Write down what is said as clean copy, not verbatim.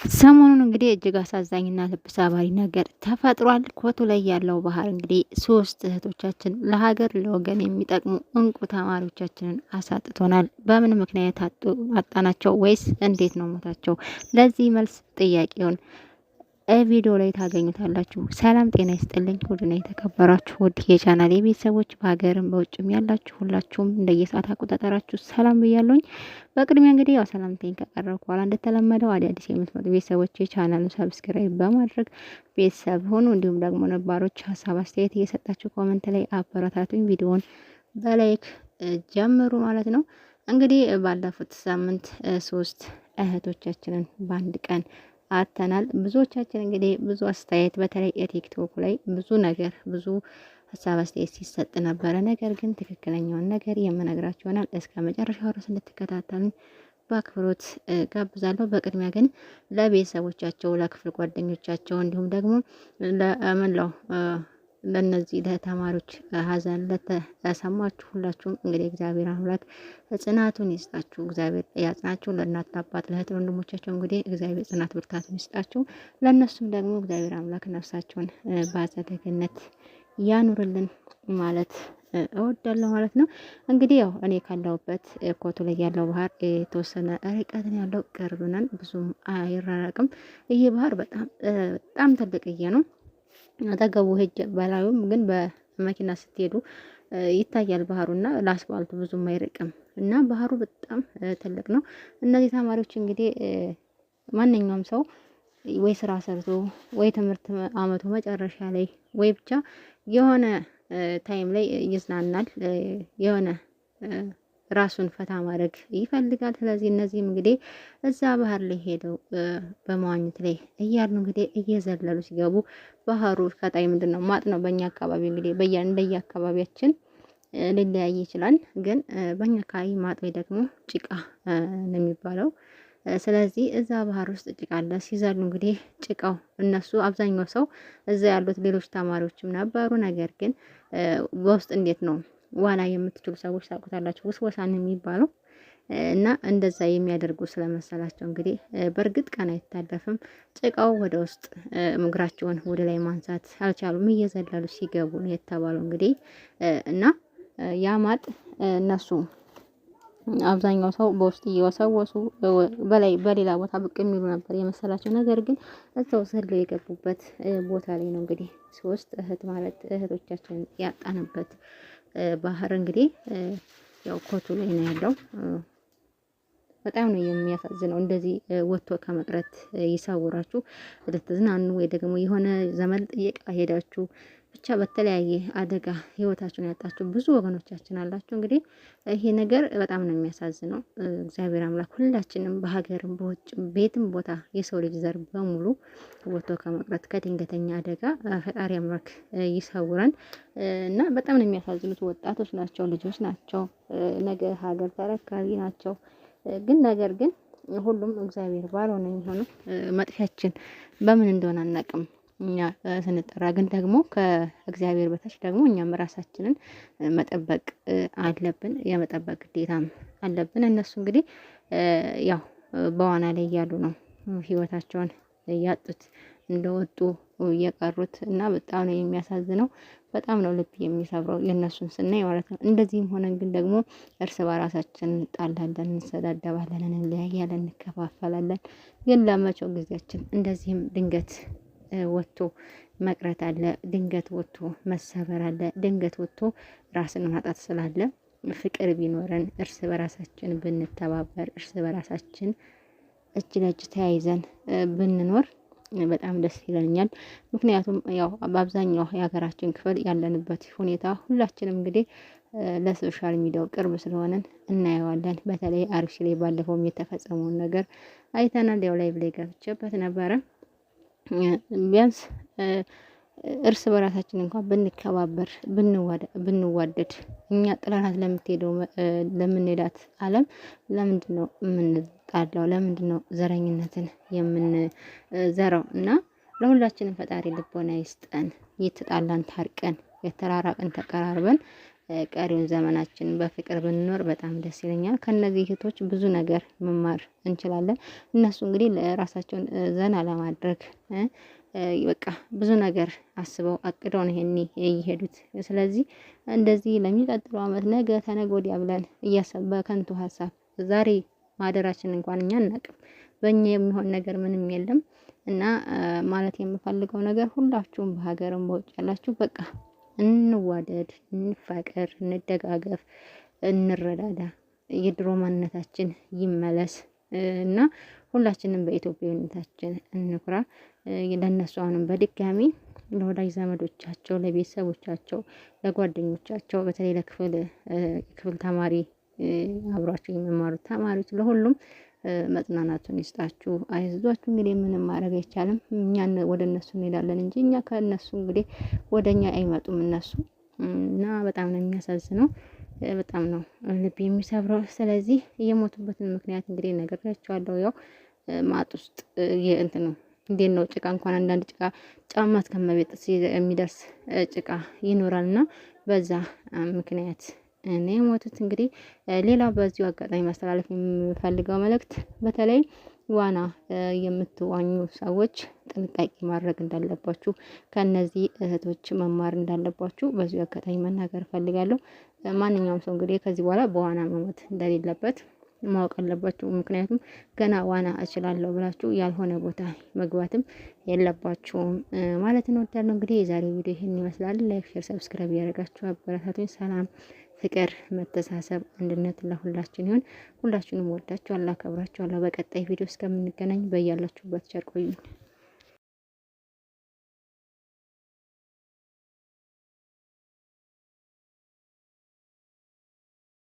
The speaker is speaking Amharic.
ሰሞኑን እንግዲህ እጅግ አሳዛኝና ልብ ሰባሪ ነገር ተፈጥሯል። ኮቱ ላይ ያለው ባህር እንግዲህ ሶስት እህቶቻችን ለሀገር ለወገን የሚጠቅሙ እንቁ ተማሪዎቻችንን አሳጥቶናል። በምን ምክንያት አጣናቸው? ወይስ እንዴት ነው ሞታቸው? ለዚህ መልስ ጥያቄውን ቪዲዮ ላይ ታገኙታላችሁ። ሰላም ጤና ይስጥልኝ ውድና የተከበራችሁ ውድ የቻናል የቤተሰቦች በሀገርም በውጭም ያላችሁ ሁላችሁም እንደየሰዓት አቆጣጠራችሁ ሰላም ብያለሁኝ። በቅድሚያ እንግዲህ ያው ሰላምታዬን ካቀረብኩ በኋላ እንደተለመደው አዳዲስ የምትመጡ ቤተሰቦች የቻናሉን ሰብስክራይብ በማድረግ ቤተሰብ ሆኑ። እንዲሁም ደግሞ ነባሮች ሀሳብ አስተያየት እየሰጣችሁ ኮመንት ላይ አበረታቱኝ። ቪዲዮውን በላይክ ጀምሩ ማለት ነው። እንግዲህ ባለፉት ሳምንት ሶስት እህቶቻችንን በአንድ ቀን አተናል። ብዙዎቻችን እንግዲህ ብዙ አስተያየት በተለይ የቲክቶክ ላይ ብዙ ነገር ብዙ ሀሳብ አስተያየት ሲሰጥ ነበረ። ነገር ግን ትክክለኛውን ነገር የምነግራችሁ ይሆናል። እስከ መጨረሻው ድረስ እንድትከታተሉኝ በአክብሮት ጋብዛለሁ። በቅድሚያ ግን ለቤተሰቦቻቸው፣ ለክፍል ጓደኞቻቸው እንዲሁም ደግሞ ለመላው ለነዚህ ለተማሪዎች ሀዘን ለተሰማችሁ ሁላችሁም እንግዲህ እግዚአብሔር አምላክ ጽናቱን ይስጣችሁ። እግዚአብሔር ያጽናችሁ። ለእናት ለአባት ለእህት ወንድሞቻቸው እንግዲህ እግዚአብሔር ጽናት ብርታቱን ይስጣችሁ። ለእነሱም ደግሞ እግዚአብሔር አምላክ ነፍሳቸውን በአጸደ ገነት ያኑርልን ማለት እወዳለሁ ማለት ነው። እንግዲህ ያው እኔ ካለሁበት ኮቱ ላይ ያለው ባህር የተወሰነ ርቀትን ያለው ቅርብ ነን፣ ብዙም አይራራቅም። ይሄ ባህር በጣም ትልቅዬ ነው። አጠገቡ ሄጅ በላዩም ግን በመኪና ስትሄዱ ይታያል ባህሩና ለአስፋልቱ ብዙም አይርቅም እና ባህሩ በጣም ትልቅ ነው። እነዚህ ተማሪዎች እንግዲህ ማንኛውም ሰው ወይ ስራ ሰርቶ ወይ ትምህርት አመቱ መጨረሻ ላይ ወይ ብቻ የሆነ ታይም ላይ ይዝናናል፣ የሆነ ራሱን ፈታ ማድረግ ይፈልጋል። ስለዚህ እነዚህም እንግዲህ እዛ ባህር ላይ ሄደው በመዋኘት ላይ እያሉ እንግዲህ እየዘለሉ ሲገቡ ባህሩ ከታይ ምንድነው ማጥ ነው። በእኛ አካባቢ እንግዲህ እንደየ አካባቢያችን ሊለያይ ይችላል። ግን በእኛ አካባቢ ማጥ ወይ ደግሞ ጭቃ ነው የሚባለው። ስለዚህ እዛ ባህር ውስጥ ጭቃ አለ። ሲዘሉ እንግዲህ ጭቃው እነሱ አብዛኛው ሰው እዛ ያሉት ሌሎች ተማሪዎችም ነበሩ። ነገር ግን በውስጥ እንዴት ነው ዋና የምትችሉ ሰዎች ታውቁታላችሁ፣ ውስወሳን የሚባለው እና እንደዛ የሚያደርጉ ስለመሰላቸው እንግዲህ በእርግጥ ቀን አይታለፍም። ጭቃው ወደ ውስጥ እግራቸውን ወደ ላይ ማንሳት አልቻሉም፣ እየዘለሉ ሲገቡ ነው የተባለው እንግዲህ እና ያማጥ እነሱ አብዛኛው ሰው በውስጥ እየወሰወሱ በላይ በሌላ ቦታ ብቅ የሚሉ ነበር የመሰላቸው። ነገር ግን እዛው ዘለው የገቡበት ቦታ ላይ ነው እንግዲህ ሶስት እህቶቻችን ያጣንበት ባህር እንግዲህ ያው ኮቱ ላይ ነው ያለው። በጣም ነው የሚያሳዝነው። እንደዚህ ወጥቶ ከመቅረት ይሰውራችሁ። ልትዝናኑ ወይ ደግሞ የሆነ ዘመን ጥየቃ ሄዳችሁ ብቻ በተለያየ አደጋ ህይወታችሁን ያጣችሁ ብዙ ወገኖቻችን አላችሁ። እንግዲህ ይሄ ነገር በጣም ነው የሚያሳዝነው። እግዚአብሔር አምላክ ሁላችንም በሀገርም በውጭም ቤትም ቦታ የሰው ልጅ ዘር በሙሉ ወጥቶ ከመቅረት ከድንገተኛ አደጋ ፈጣሪ አምላክ ይሰውረን እና በጣም ነው የሚያሳዝኑት። ወጣቶች ናቸው፣ ልጆች ናቸው፣ ነገ ሀገር ተረካቢ ናቸው። ግን ነገር ግን ሁሉም እግዚአብሔር ባለው ነው የሚሆነው። መጥፊያችን በምን እንደሆነ አናውቅም። እኛ ስንጠራ ግን ደግሞ ከእግዚአብሔር በታች ደግሞ እኛም ራሳችንን መጠበቅ አለብን። የመጠበቅ ግዴታም አለብን። እነሱ እንግዲህ ያው በዋና ላይ እያሉ ነው ህይወታቸውን ያጡት እንደወጡ የቀሩት እና በጣም ነው የሚያሳዝነው። በጣም ነው ልብ የሚሰብረው የእነሱን ስናይ ማለት ነው። እንደዚህም ሆነን ግን ደግሞ እርስ በራሳችን እንጣላለን፣ እንሰዳደባለን፣ እንለያያለን፣ እንከፋፈላለን። ግን ለመቼው ጊዜያችን እንደዚህም ድንገት ወጥቶ መቅረት አለ፣ ድንገት ወጥቶ መሰበር አለ፣ ድንገት ወጥቶ ራስን ማጣት ስላለ ፍቅር ቢኖረን እርስ በራሳችን ብንተባበር እርስ በራሳችን እጅ ለእጅ ተያይዘን ብንኖር በጣም ደስ ይለኛል። ምክንያቱም ያው በአብዛኛው የሀገራችን ክፍል ያለንበት ሁኔታ ሁላችንም እንግዲህ ለሶሻል ሚዲያው ቅርብ ስለሆነን እናየዋለን። በተለይ አርሲ ላይ ባለፈውም የተፈጸመውን ነገር አይተናል። ያው ላይ ብላይ ገብቼበት ነበረ። ቢያንስ እርስ በራሳችን እንኳን ብንከባበር ብንዋደድ እኛ ጥላናት ለምትሄደው ለምንሄዳት ዓለም ለምንድነው የምንጣላው? ለምንድነው ዘረኝነትን የምንዘራው? እና ለሁላችንም ፈጣሪ ልቦና ይስጠን። የተጣላን ታርቀን የተራራቅን ተቀራርበን ቀሪውን ዘመናችን በፍቅር ብንኖር በጣም ደስ ይለኛል። ከነዚህ እህቶች ብዙ ነገር መማር እንችላለን። እነሱ እንግዲህ ለራሳቸውን ዘና ለማድረግ በቃ ብዙ ነገር አስበው አቅደው ነው ይሄኔ የሄዱት። ስለዚህ እንደዚህ ለሚቀጥለው አመት ነገ ተነገ ወዲያ ብለን እያሰብን በከንቱ ሀሳብ ዛሬ ማደራችን እንኳን እኛ አናውቅም። በእኛ የሚሆን ነገር ምንም የለም። እና ማለት የምፈልገው ነገር ሁላችሁም በሀገርም በውጭ ያላችሁ በቃ እንዋደድ፣ እንፋቀር፣ እንደጋገፍ፣ እንረዳዳ፣ የድሮ ማንነታችን ይመለስ እና ሁላችንም በኢትዮጵያዊነታችን እንኩራ። ለነሱ አሁንም በድጋሚ ለወዳጅ ዘመዶቻቸው፣ ለቤተሰቦቻቸው፣ ለጓደኞቻቸው በተለይ ለክፍል ተማሪ አብሯቸው የሚማሩት ተማሪዎች ለሁሉም መጽናናቱን ይስጣችሁ፣ አይዟችሁ። እንግዲህ ምንም ማድረግ አይቻልም። እኛ ወደ እነሱ እንሄዳለን እንጂ እኛ ከእነሱ እንግዲህ ወደ እኛ አይመጡም እነሱ እና በጣም ነው የሚያሳዝነው። በጣም ነው ልብ የሚሰብረው። ስለዚህ የሞቱበትን ምክንያት እንግዲህ ነግሬያቸዋለሁ። ያው ማጥ ውስጥ የእንትን ነው እንዴት ነው ጭቃ እንኳን አንዳንድ ጭቃ ጫማ እስከመቤጥ የሚደርስ ጭቃ ይኖራልና በዛ ምክንያት እኔ የሞቱት እንግዲህ ሌላው በዚሁ አጋጣሚ ማስተላለፍ የምፈልገው መልእክት በተለይ ዋና የምትዋኙ ሰዎች ጥንቃቄ ማድረግ እንዳለባችሁ ከነዚህ እህቶች መማር እንዳለባችሁ በዚሁ አጋጣሚ መናገር እፈልጋለሁ። ማንኛውም ሰው እንግዲህ ከዚህ በኋላ በዋና መሞት እንደሌለበት ማወቅ አለባችሁ። ምክንያቱም ገና ዋና እችላለሁ ብላችሁ ያልሆነ ቦታ መግባትም የለባችሁም ማለት እንወዳለን። እንግዲህ የዛሬው ቪዲዮ ይሄን ይመስላል። ላይክ፣ ሼር፣ ሰብስክራይብ ያደርጋችሁ አበረታቱኝ። ሰላም፣ ፍቅር፣ መተሳሰብ፣ አንድነት ለሁላችን ይሁን። ሁላችሁንም ወዳችኋለሁ፣ አከብራችኋለሁ። በቀጣይ ቪዲዮ እስከምንገናኝ በያላችሁበት ቸር ቆዩኝ።